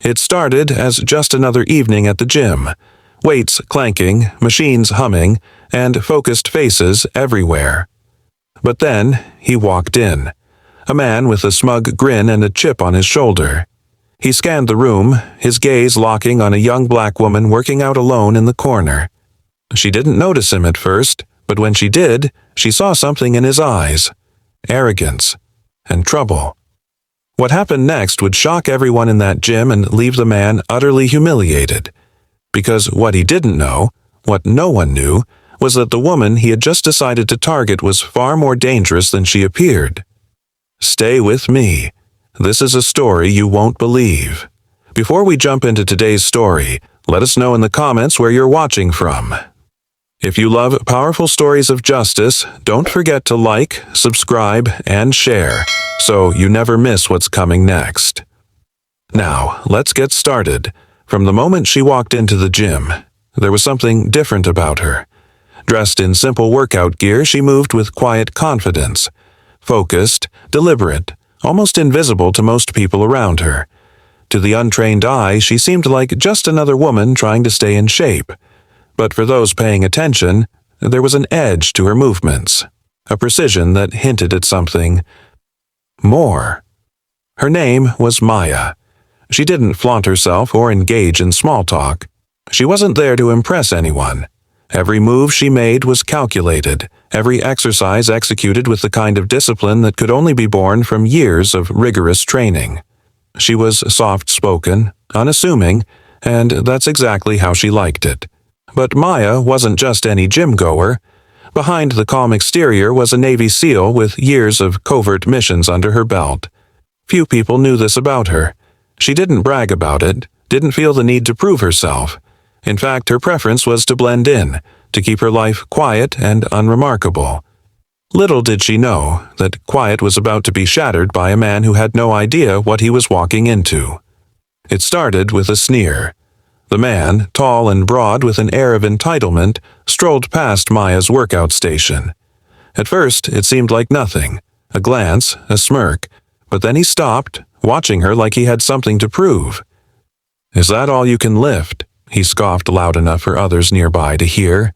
It started as just another evening at the gym. Weights clanking, machines humming, and focused faces everywhere. But then he walked in. A man with a smug grin and a chip on his shoulder. He scanned the room, his gaze locking on a young black woman working out alone in the corner. She didn't notice him at first, but when she did, she saw something in his eyes. Arrogance. And trouble. What happened next would shock everyone in that gym and leave the man utterly humiliated. Because what he didn't know, what no one knew, was that the woman he had just decided to target was far more dangerous than she appeared. Stay with me. This is a story you won't believe. Before we jump into today's story, let us know in the comments where you're watching from. If you love powerful stories of justice, don't forget to like, subscribe, and share, so you never miss what's coming next. Now, let's get started. From the moment she walked into the gym, there was something different about her. Dressed in simple workout gear, she moved with quiet confidence. Focused, deliberate, almost invisible to most people around her. To the untrained eye, she seemed like just another woman trying to stay in shape. But for those paying attention, there was an edge to her movements, a precision that hinted at something more. Her name was Maya. She didn't flaunt herself or engage in small talk. She wasn't there to impress anyone. Every move she made was calculated, every exercise executed with the kind of discipline that could only be born from years of rigorous training. She was soft-spoken, unassuming, and that's exactly how she liked it. But Maya wasn't just any gym-goer. Behind the calm exterior was a Navy SEAL with years of covert missions under her belt. Few people knew this about her. She didn't brag about it, didn't feel the need to prove herself. In fact, her preference was to blend in, to keep her life quiet and unremarkable. Little did she know that quiet was about to be shattered by a man who had no idea what he was walking into. It started with a sneer. The man, tall and broad with an air of entitlement, strolled past Maya's workout station. At first, it seemed like nothing, a glance, a smirk, but then he stopped, watching her like he had something to prove. "Is that all you can lift?" he scoffed loud enough for others nearby to hear.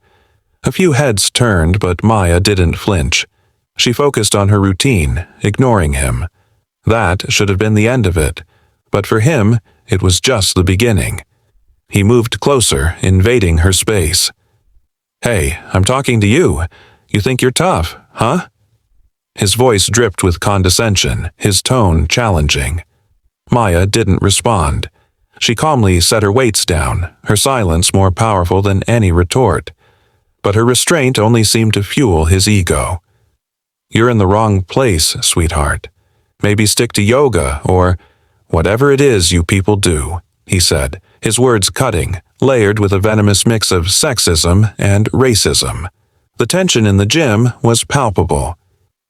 A few heads turned, but Maya didn't flinch. She focused on her routine, ignoring him. That should have been the end of it, but for him, it was just the beginning. He moved closer, invading her space. "Hey, I'm talking to you. You think you're tough, huh?" His voice dripped with condescension, his tone challenging. Maya didn't respond. She calmly set her weights down, her silence more powerful than any retort. But her restraint only seemed to fuel his ego. "You're in the wrong place, sweetheart. Maybe stick to yoga or whatever it is you people do," he said, his words cutting, layered with a venomous mix of sexism and racism. The tension in the gym was palpable.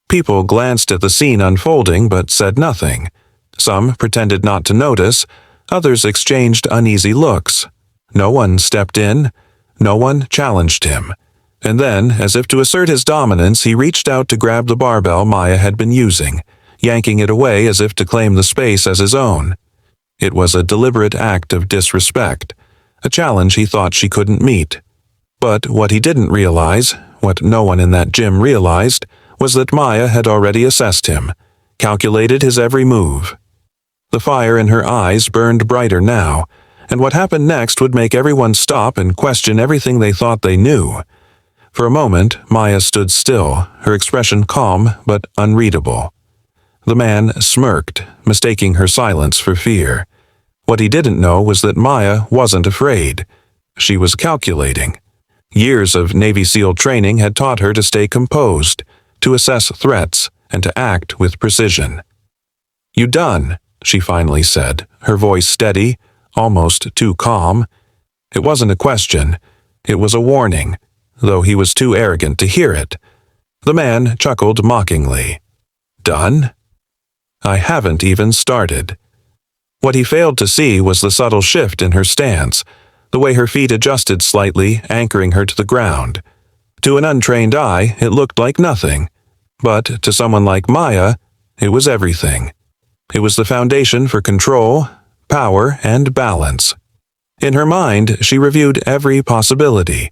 People glanced at the scene unfolding but said nothing. Some pretended not to notice, others exchanged uneasy looks. No one stepped in, no one challenged him. And then, as if to assert his dominance, he reached out to grab the barbell Maya had been using, yanking it away as if to claim the space as his own. It was a deliberate act of disrespect, a challenge he thought she couldn't meet. But what he didn't realize, what no one in that gym realized, was that Maya had already assessed him, calculated his every move. The fire in her eyes burned brighter now, and what happened next would make everyone stop and question everything they thought they knew. For a moment, Maya stood still, her expression calm but unreadable. The man smirked, mistaking her silence for fear. What he didn't know was that Maya wasn't afraid. She was calculating. Years of Navy SEAL training had taught her to stay composed, to assess threats, and to act with precision. "You done?" she finally said, her voice steady, almost too calm. It wasn't a question. It was a warning, though he was too arrogant to hear it. The man chuckled mockingly. "Done? I haven't even started." What he failed to see was the subtle shift in her stance, the way her feet adjusted slightly, anchoring her to the ground. To an untrained eye, it looked like nothing. But to someone like Maya, it was everything. It was the foundation for control, power, and balance. In her mind, she reviewed every possibility.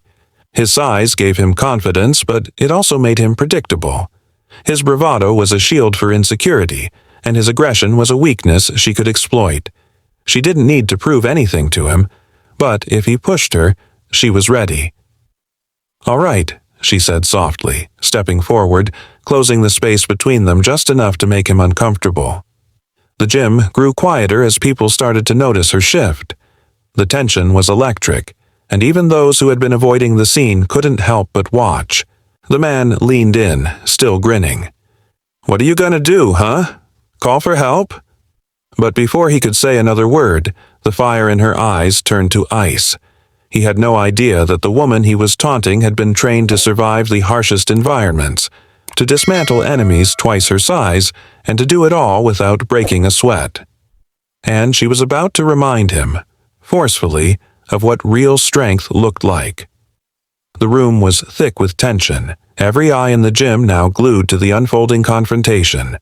His size gave him confidence, but it also made him predictable. His bravado was a shield for insecurity, and his aggression was a weakness she could exploit. She didn't need to prove anything to him, but if he pushed her, she was ready. "All right," she said softly, stepping forward, closing the space between them just enough to make him uncomfortable. The gym grew quieter as people started to notice her shift. The tension was electric, and even those who had been avoiding the scene couldn't help but watch. The man leaned in, still grinning. "What are you gonna do, huh? Call for help?" But before he could say another word, the fire in her eyes turned to ice. He had no idea that the woman he was taunting had been trained to survive the harshest environments, to dismantle enemies twice her size, and to do it all without breaking a sweat. And she was about to remind him, forcefully, of what real strength looked like. The room was thick with tension, every eye in the gym now glued to the unfolding confrontation.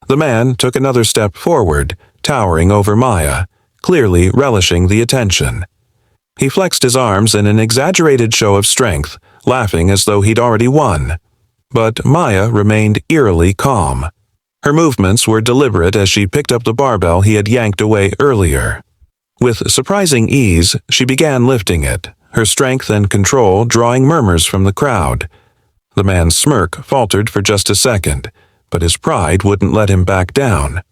The man took another step forward, towering over Maya, clearly relishing the attention. He flexed his arms in an exaggerated show of strength, laughing as though he'd already won. But Maya remained eerily calm. Her movements were deliberate as she picked up the barbell he had yanked away earlier. With surprising ease, she began lifting it, her strength and control drawing murmurs from the crowd. The man's smirk faltered for just a second, but his pride wouldn't let him back down.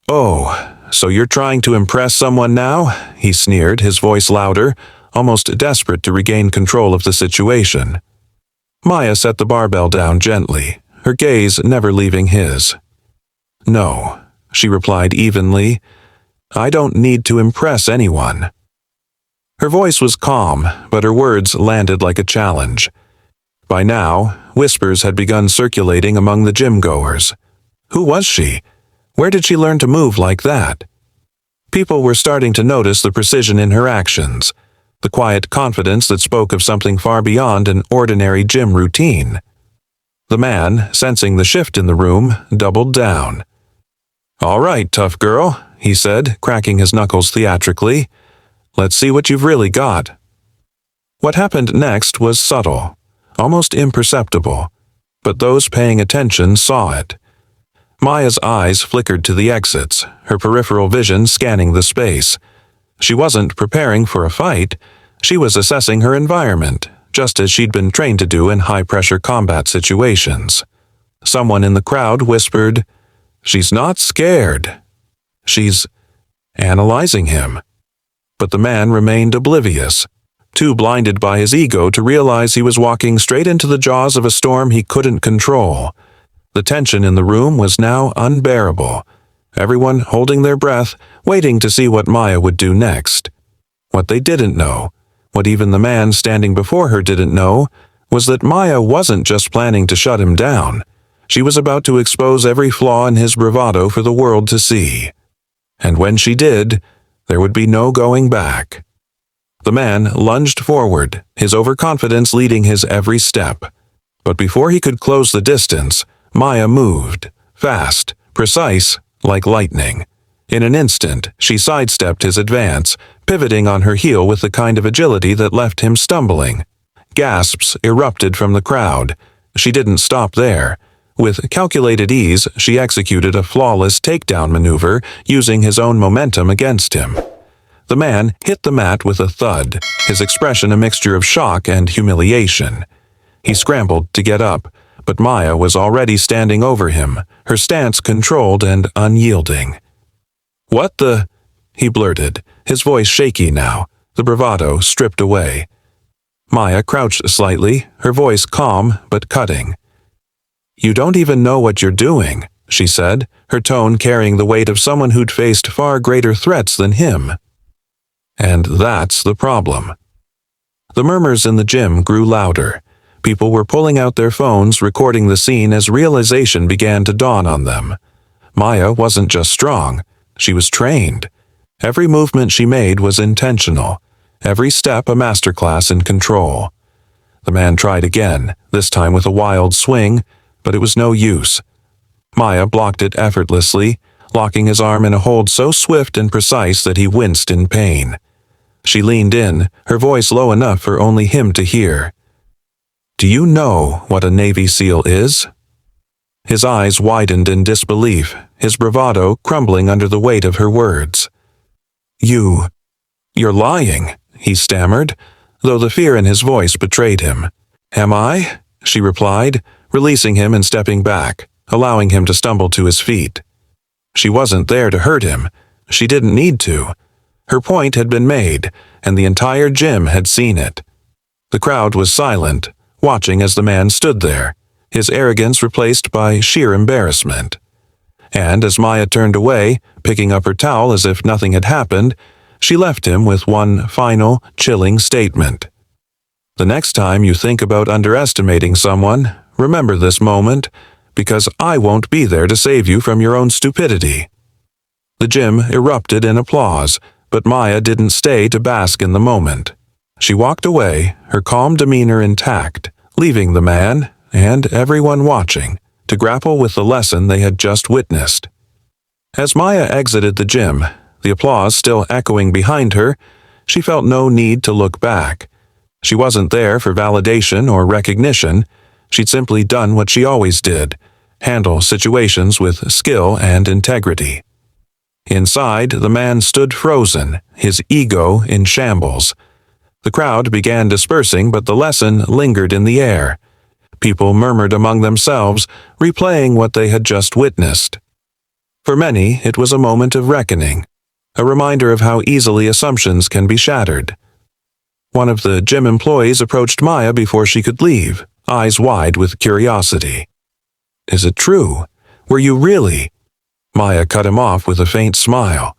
"Oh, so you're trying to impress someone now?" he sneered, his voice louder, almost desperate to regain control of the situation. Maya set the barbell down gently, her gaze never leaving his. "No," she replied evenly. "I don't need to impress anyone." Her voice was calm, but her words landed like a challenge. By now, whispers had begun circulating among the gym-goers. Who was she? Where did she learn to move like that? People were starting to notice the precision in her actions, the quiet confidence that spoke of something far beyond an ordinary gym routine. The man, sensing the shift in the room, doubled down. "All right, tough girl," he said, cracking his knuckles theatrically. "Let's see what you've really got." What happened next was subtle, almost imperceptible, but those paying attention saw it. Maya's eyes flickered to the exits, her peripheral vision scanning the space. She wasn't preparing for a fight, she was assessing her environment, just as she'd been trained to do in high-pressure combat situations. Someone in the crowd whispered, "She's not scared. She's analyzing him." But the man remained oblivious, too blinded by his ego to realize he was walking straight into the jaws of a storm he couldn't control. The tension in the room was now unbearable, everyone holding their breath, waiting to see what Maya would do next. What they didn't know, what even the man standing before her didn't know, was that Maya wasn't just planning to shut him down. She was about to expose every flaw in his bravado for the world to see. And when she did, there would be no going back. The man lunged forward, his overconfidence leading his every step. But before he could close the distance, Maya moved, fast, precise, like lightning. In an instant, she sidestepped his advance, pivoting on her heel with the kind of agility that left him stumbling. Gasps erupted from the crowd. She didn't stop there. With calculated ease, she executed a flawless takedown maneuver, using his own momentum against him. The man hit the mat with a thud, his expression a mixture of shock and humiliation. He scrambled to get up, but Maya was already standing over him, her stance controlled and unyielding. "What the?" he blurted, his voice shaky now, the bravado stripped away. Maya crouched slightly, her voice calm but cutting. "You don't even know what you're doing," she said, her tone carrying the weight of someone who'd faced far greater threats than him. And that's the problem. The murmurs in the gym grew louder. People were pulling out their phones, recording the scene as realization began to dawn on them. Maya wasn't just strong, she was trained. Every movement she made was intentional, every step a masterclass in control. The man tried again, this time with a wild swing, but it was no use. Maya blocked it effortlessly, locking his arm in a hold so swift and precise that he winced in pain. She leaned in, her voice low enough for only him to hear. "Do you know what a Navy SEAL is?" His eyes widened in disbelief, his bravado crumbling under the weight of her words. You're lying," he stammered, though the fear in his voice betrayed him. "Am I?" she replied, releasing him and stepping back, allowing him to stumble to his feet. She wasn't there to hurt him. She didn't need to. Her point had been made, and the entire gym had seen it. The crowd was silent, watching as the man stood there, his arrogance replaced by sheer embarrassment. And as Maya turned away, picking up her towel as if nothing had happened, she left him with one final, chilling statement. "The next time you think about underestimating someone, remember this moment, because I won't be there to save you from your own stupidity." The gym erupted in applause, but Maya didn't stay to bask in the moment. She walked away, her calm demeanor intact, leaving the man, and everyone watching, to grapple with the lesson they had just witnessed. As Maya exited the gym, the applause still echoing behind her, she felt no need to look back. She wasn't there for validation or recognition. She'd simply done what she always did, handle situations with skill and integrity. Inside, the man stood frozen, his ego in shambles. The crowd began dispersing, but the lesson lingered in the air. People murmured among themselves, replaying what they had just witnessed. For many, it was a moment of reckoning, a reminder of how easily assumptions can be shattered. One of the gym employees approached Maya before she could leave, eyes wide with curiosity. "Is it true? Were you really?" Maya cut him off with a faint smile.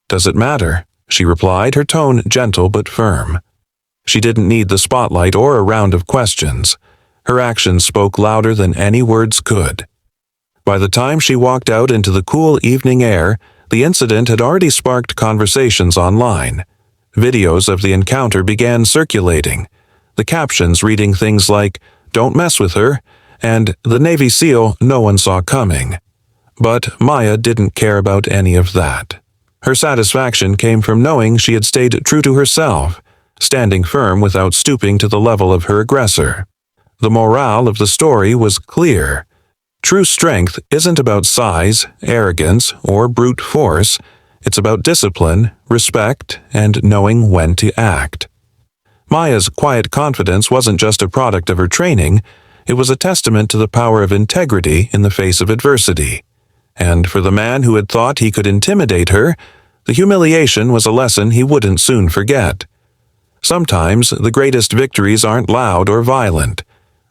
"Does it matter?" she replied, her tone gentle but firm. She didn't need the spotlight or a round of questions. Her actions spoke louder than any words could. By the time she walked out into the cool evening air, the incident had already sparked conversations online. Videos of the encounter began circulating, the captions reading things like, "Don't mess with her," and "The Navy SEAL no one saw coming." But Maya didn't care about any of that. Her satisfaction came from knowing she had stayed true to herself, standing firm without stooping to the level of her aggressor. The morale of the story was clear. True strength isn't about size, arrogance, or brute force. It's about discipline, respect, and knowing when to act. Maya's quiet confidence wasn't just a product of her training, it was a testament to the power of integrity in the face of adversity. And for the man who had thought he could intimidate her, the humiliation was a lesson he wouldn't soon forget. Sometimes the greatest victories aren't loud or violent.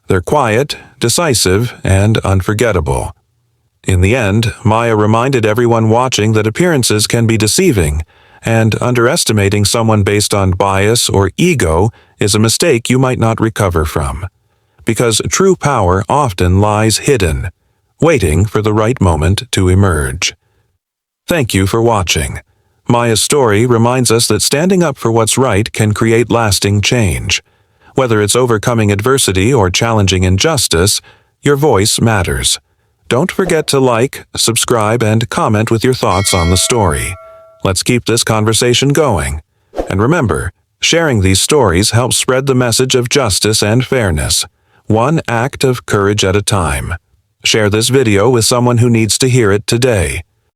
They're quiet, decisive, and unforgettable. In the end, Maya reminded everyone watching that appearances can be deceiving, and underestimating someone based on bias or ego is a mistake you might not recover from. Because true power often lies hidden, waiting for the right moment to emerge. Thank you for watching. Maya's story reminds us that standing up for what's right can create lasting change. Whether it's overcoming adversity or challenging injustice, your voice matters. Don't forget to like, subscribe, and comment with your thoughts on the story. Let's keep this conversation going. And remember, sharing these stories helps spread the message of justice and fairness, one act of courage at a time. Share this video with someone who needs to hear it today.